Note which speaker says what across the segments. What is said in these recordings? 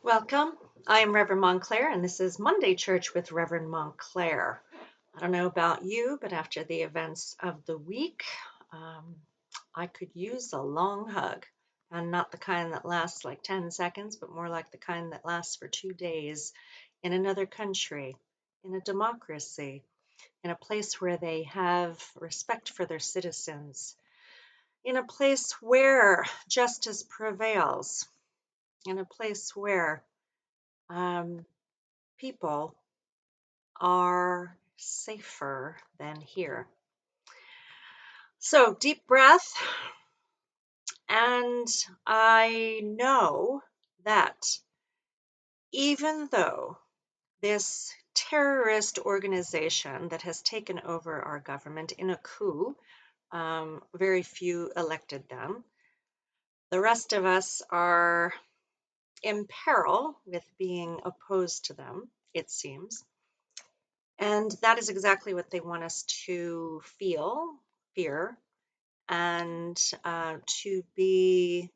Speaker 1: Welcome. I am Reverend Montclair, and this is Monday Church with Reverend Montclair. I don't know about you, but after the events of the week, um, I could use a long hug. And not the kind that lasts like 10 seconds, but more like the kind that lasts for 2 days in another country, in a democracy, in a place where they have respect for their citizens, in a place where justice prevails, in a place where um, people are safer than here. So, deep breath, and I know that even though this terrorist organization that has taken over our government in a coup, very few elected them, the rest of us are in peril with being opposed to them, it seems. And that is exactly what they want us to feel, fear, and to be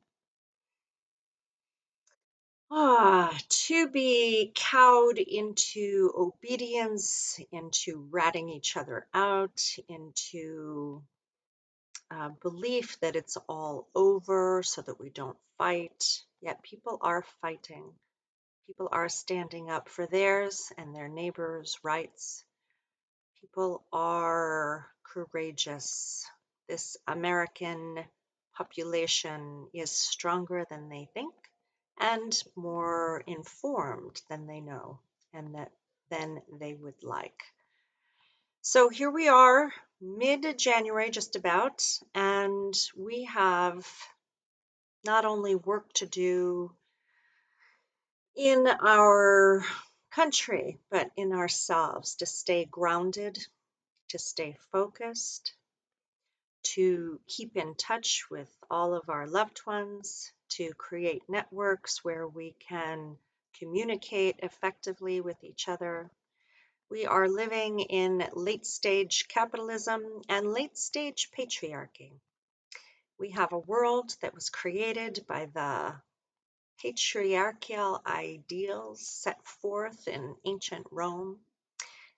Speaker 1: cowed into obedience, into ratting each other out, into belief that it's all over so that we don't fight. Yet people are fighting. People are standing up for theirs and their neighbors' rights. People are courageous. This American population is stronger than they think and more informed than they know and that than they would like. So here we are, mid-January just about, and we have not only work to do in our country, but in ourselves to stay grounded, to stay focused, to keep in touch with all of our loved ones, to create networks where we can communicate effectively with each other. We are living in late stage capitalism and late stage patriarchy. We have a world that was created by the patriarchal ideals set forth in ancient Rome,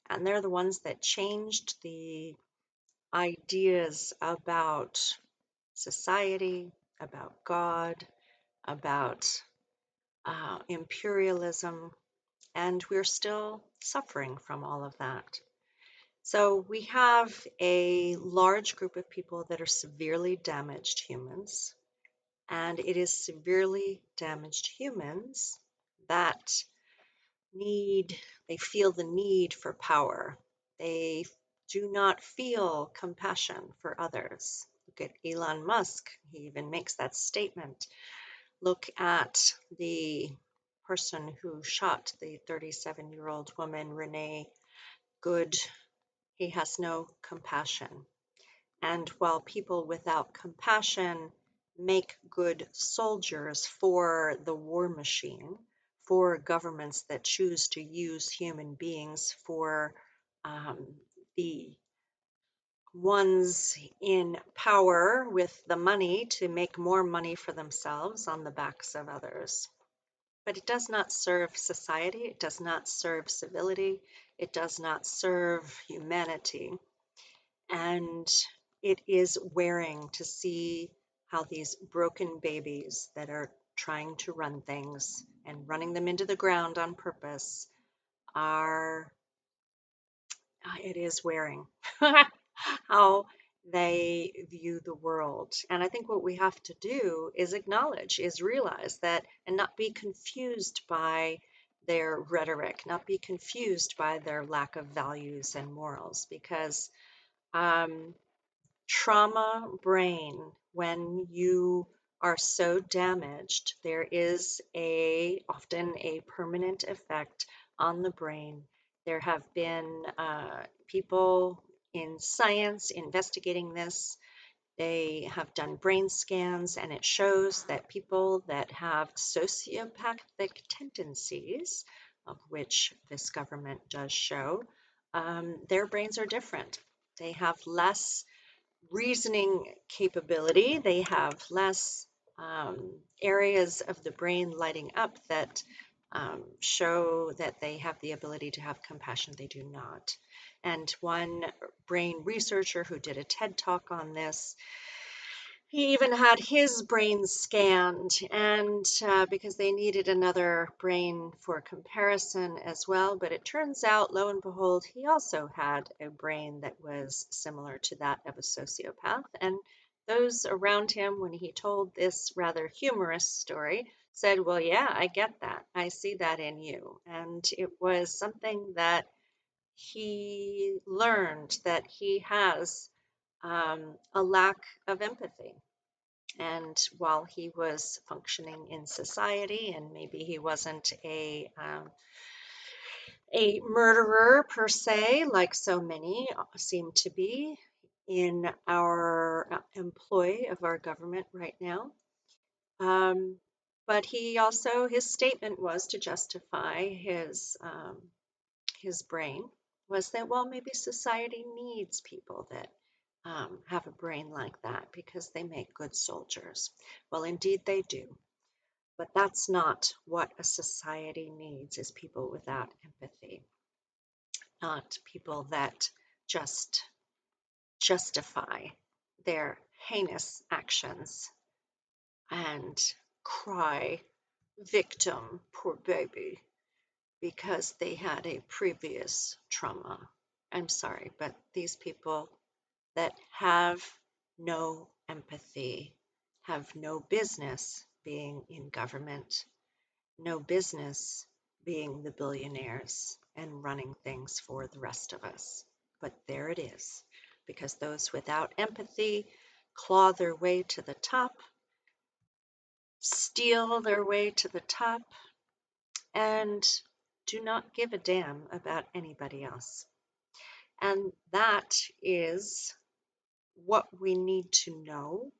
Speaker 1: and they're the ones that changed the ideas about society, about God, about imperialism, and we're still suffering from all of that. So we have a large group of people that are severely damaged humans, and it is severely damaged humans that need, they feel the need for power. They do not feel compassion for others. Look at Elon Musk. He even makes that statement. Look at the person who shot the 37-year-old woman, Renee Good. He has no compassion. And while people without compassion make good soldiers for the war machine, for governments that choose to use human beings for um, the ones in power with the money to make more money for themselves on the backs of others. But it does not serve society, it does not serve civility, it does not serve humanity. And it is wearing to see how these broken babies that are trying to run things and running them into the ground on purpose are, it is wearing how they view the world. And I think what we have to do is acknowledge, is realize that, and not be confused by their rhetoric, not be confused by their lack of values and morals, because um, trauma brain, when you are so damaged, there is often a permanent effect on the brain. There have been people in science investigating this. They have done brain scans, and it shows that people that have sociopathic tendencies, of which this government does show, their brains are different. They have less reasoning capability. They have less areas of the brain lighting up that show that they have the ability to have compassion. They do not. And one brain researcher who did a TED talk on this, he even had his brain scanned, and because they needed another brain for comparison as well. But it turns out, lo and behold, he also had a brain that was similar to that of a sociopath. And those around him, when he told this rather humorous story, said, "Well, yeah, I get that. I see that in you." And it was something that he learned, that he has a lack of empathy. And while he was functioning in society, and maybe he wasn't a murderer per se, like so many seem to be in our employ of our government right now, um, but he also, his statement was to justify his brain, was that, well, maybe society needs people that have a brain like that because they make good soldiers. Well, indeed they do. But that's not what a society needs, is people without empathy, not people that just justify their heinous actions and cry, victim, poor baby, because they had a previous trauma. I'm sorry, but these people that have no empathy have no business being in government, no business being the billionaires and running things for the rest of us. But there it is, because those without empathy claw their way to the top, steal their way to the top, and do not give a damn about anybody else. And that is what we need to know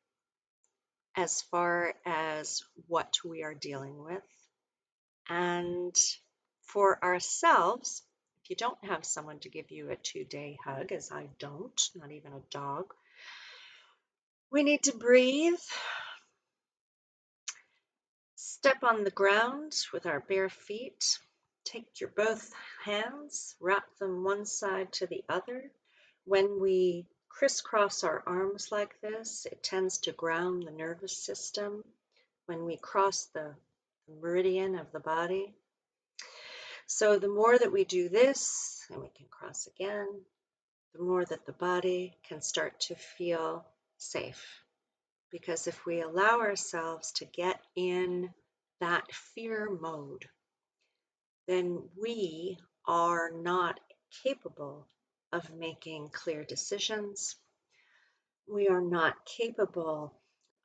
Speaker 1: as far as what we are dealing with. And for ourselves, if you don't have someone to give you a 2-day hug, as I don't, not even a dog, we need to breathe, step on the ground with our bare feet, take your both hands, wrap them one side to the other. When we crisscross our arms like this, it tends to ground the nervous system. When we cross the meridian of the body, so the more that we do this, and we can cross again, the more that the body can start to feel safe. Because if we allow ourselves to get in that fear mode, then we are not capable of making clear decisions. We are not capable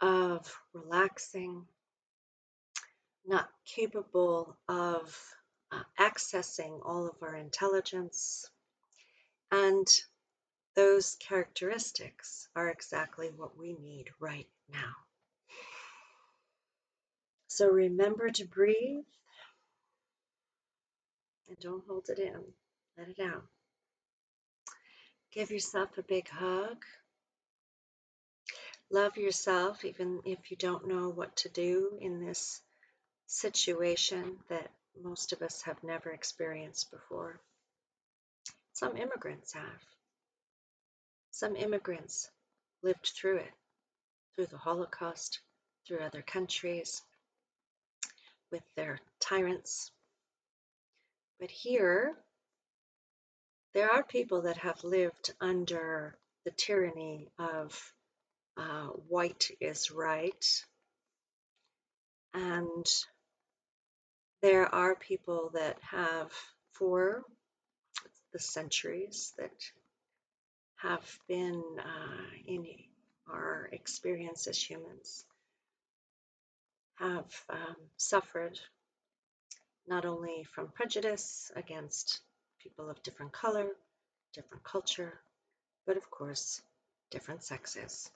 Speaker 1: of relaxing, not capable of accessing all of our intelligence. And those characteristics are exactly what we need right now. So remember to breathe and don't hold it in. Let it out. Give yourself a big hug. Love yourself, even if you don't know what to do in this situation that most of us have never experienced before. Some immigrants have. Some immigrants lived through it, through the Holocaust, through other countries, with their tyrants. But here, there are people that have lived under the tyranny of white is right, and there are people that have, for the centuries that have been in our experience as humans, have suffered not only from prejudice against people of different color, different culture, but of course, different sexes.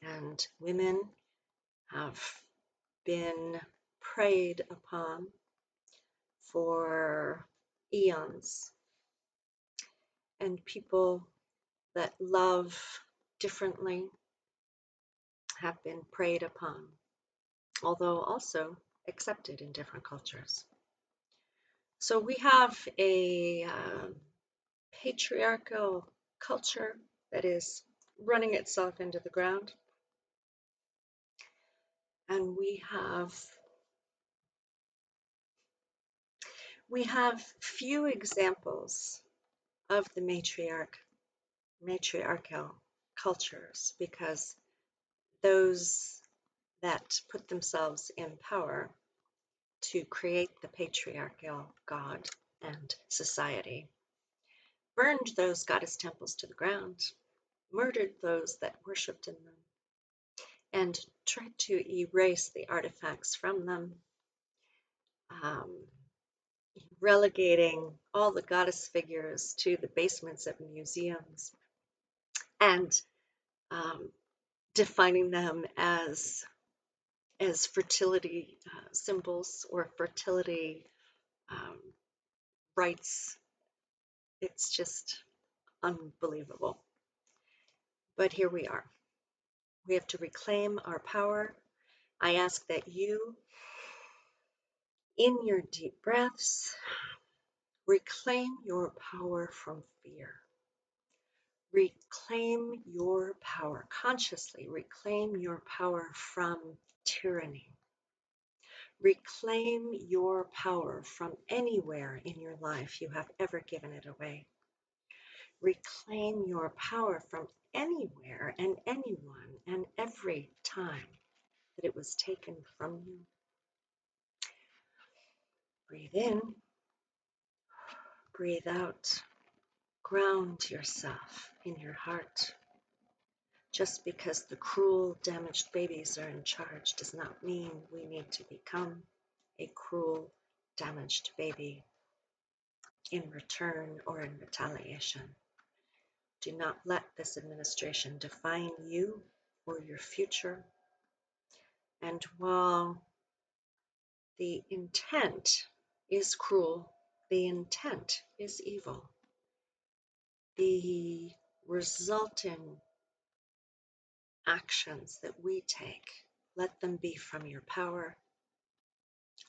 Speaker 1: And women have been preyed upon for eons, and people that love differently have been preyed upon, although also accepted in different cultures. So we have a patriarchal culture that is running itself into the ground, and we have few examples of the matriarchal cultures, because those that put themselves in power to create the patriarchal God and society burned those goddess temples to the ground, murdered those that worshipped in them, and tried to erase the artifacts from them, um, relegating all the goddess figures to the basements of museums, and um, defining them as fertility symbols or fertility um, rites. It's just unbelievable. But here we are. We have to reclaim our power. I ask that you, in your deep breaths, reclaim your power from fear. Reclaim your power, consciously reclaim your power from tyranny. Reclaim your power from anywhere in your life you have ever given it away. Reclaim your power from anywhere and anyone and every time that it was taken from you. Breathe in, breathe out, ground yourself in your heart. Just because the cruel, damaged babies are in charge does not mean we need to become a cruel, damaged baby in return or in retaliation. Do not let this administration define you or your future. And while the intent is cruel, the intent is evil. The resulting actions that we take, let them be from your power,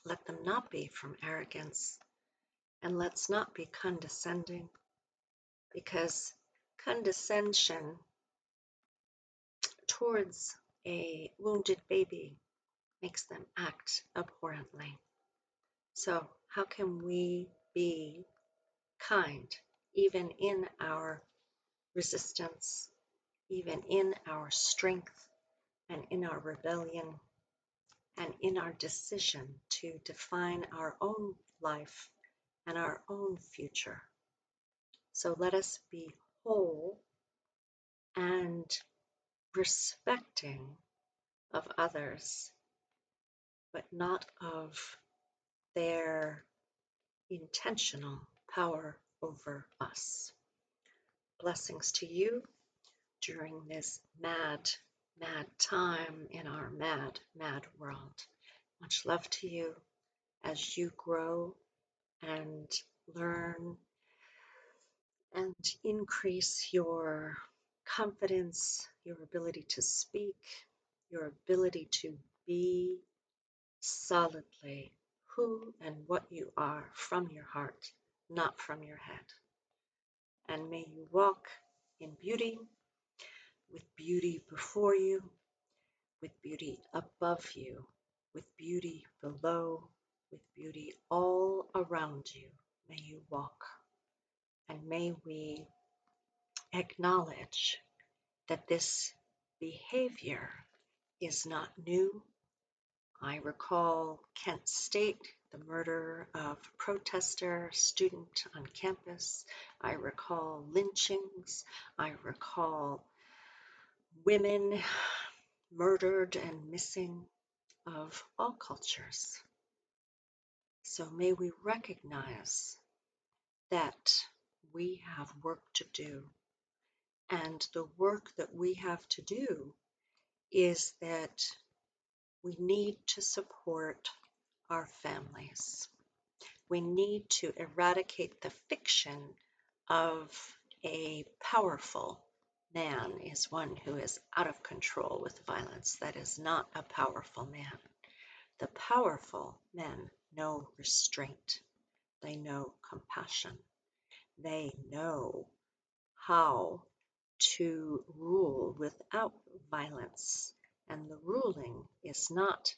Speaker 1: let them not be from arrogance, and let's not be condescending, because condescension towards a wounded baby makes them act abhorrently. So how can we be kind even in our resistance, even in our strength, and in our rebellion, and in our decision to define our own life and our own future? So let us be whole and respecting of others, but not of their intentional power over us. Blessings to you during this mad, mad time in our mad, mad world. Much love to you as you grow and learn and increase your confidence, your ability to speak, your ability to be solidly who and what you are from your heart, not from your head. And may you walk in beauty, with beauty before you, with beauty above you, with beauty below, with beauty all around you. May you walk. And may we acknowledge that this behavior is not new. I recall Kent State, the murder of a protester student on campus. I recall lynchings. I recall women murdered and missing of all cultures. So may we recognize that we have work to do. And the work that we have to do is that we need to support our families. We need to eradicate the fiction of a powerful man is one who is out of control with violence. That is not a powerful man. The powerful men know restraint. They know compassion. They know how to rule without violence. And the ruling is not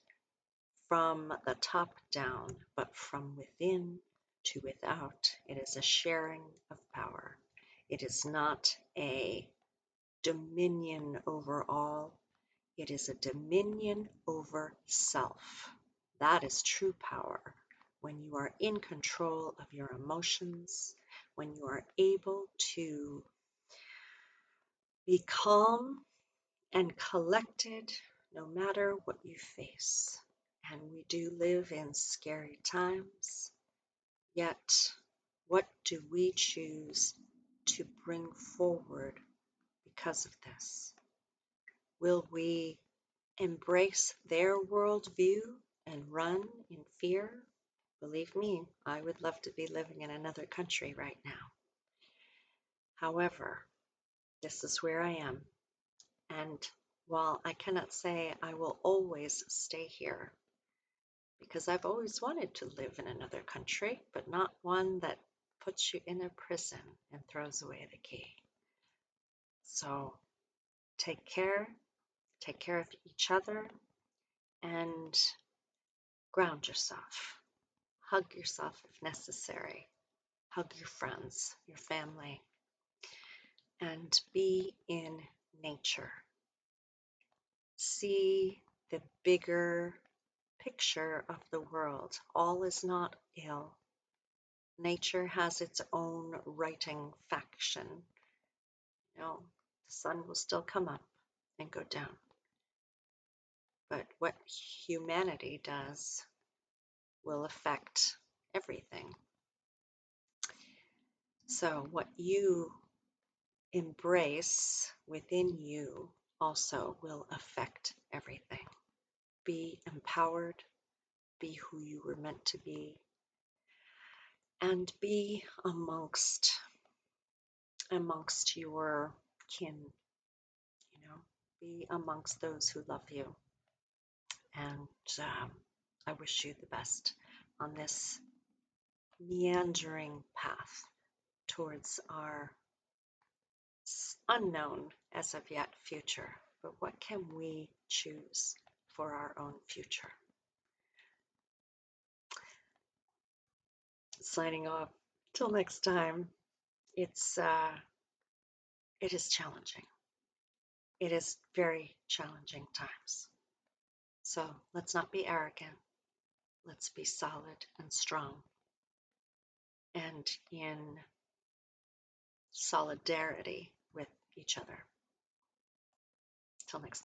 Speaker 1: from the top down, but from within to without. It is a sharing of power. It is not a dominion over all. It is a dominion over self. That is true power. When you are in control of your emotions, when you are able to be calm and collected no matter what you face. And we do live in scary times, yet what do we choose to bring forward because of this? Will we embrace their worldview and run in fear? Believe me, I would love to be living in another country right now. However, this is where I am. And while I cannot say I will always stay here, because I've always wanted to live in another country, but not one that puts you in a prison and throws away the key. So take care of each other, and ground yourself. Hug yourself if necessary. Hug your friends, your family, and be in nature. See the bigger picture of the world. All is not ill. Nature has its own writing faction. The sun will still come up and go down. But what humanity does will affect everything. So what you embrace within you also will affect everything. Be empowered, be who you were meant to be, and be amongst your kin, be amongst those who love you. And I wish you the best on this meandering path towards our unknown as of yet future. But what can we choose for our own future? Signing off. Till next time. It is challenging. It is very challenging times. So let's not be arrogant. Let's be solid and strong and in solidarity with each other. Till next time.